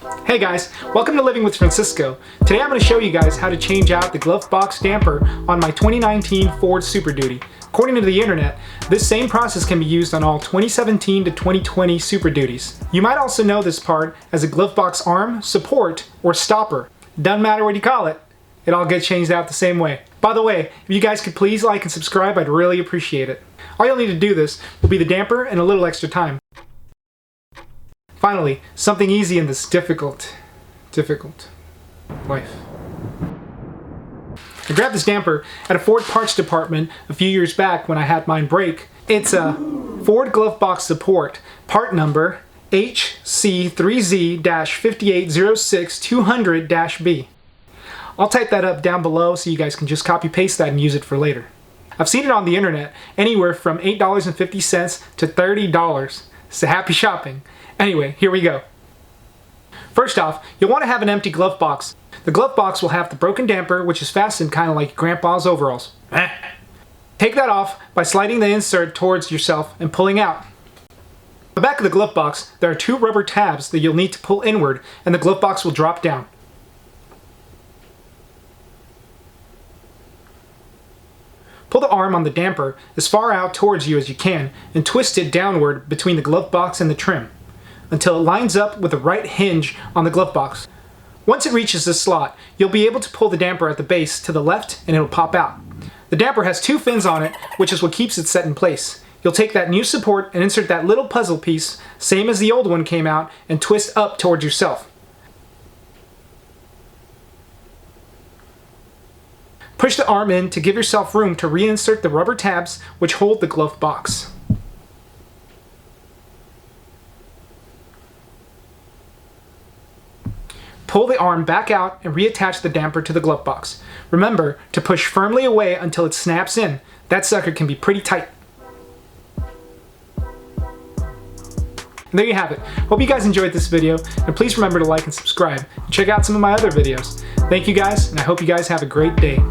Hey guys, welcome to Living with Francisco. Today I'm going to show you guys how to change out the glove box damper on my 2019 Ford Super Duty. According to the internet, this same process can be used on all 2017 to 2020 Super Duties. You might also know this part as a glove box arm, support, or stopper. Doesn't matter what you call it, it all gets changed out the same way. By the way, if you guys could please like and subscribe, I'd really appreciate it. All you'll need to do this will be the damper and a little extra time. Finally, something easy in this difficult life. I grabbed this damper at a Ford parts department a few years back when I had mine break. It's a Ford glove box support, part number HC3Z-5806200-B. I'll type that up down below so you guys can just copy paste that and use it for later. I've seen it on the internet anywhere from $8.50 to $30. So happy shopping. Anyway, here we go. First off, you'll want to have an empty glove box. The glove box will have the broken damper, which is fastened kind of like grandpa's overalls. Take that off by sliding the insert towards yourself and pulling out. On the back of the glove box, there are two rubber tabs that you'll need to pull inward, and the glove box will drop down. Pull the arm on the damper as far out towards you as you can and twist it downward between the glove box and the trim until it lines up with the right hinge on the glove box. Once it reaches this slot, you'll be able to pull the damper at the base to the left and it'll pop out. The damper has two fins on it, which is what keeps it set in place. You'll take that new support and insert that little puzzle piece, same as the old one came out, and twist up towards yourself. Push the arm in to give yourself room to reinsert the rubber tabs which hold the glove box. Pull the arm back out and reattach the damper to the glove box. Remember to push firmly away until it snaps in. That sucker can be pretty tight. And there you have it. Hope you guys enjoyed this video, and please remember to like and subscribe. And check out some of my other videos. Thank you guys, and I hope you guys have a great day.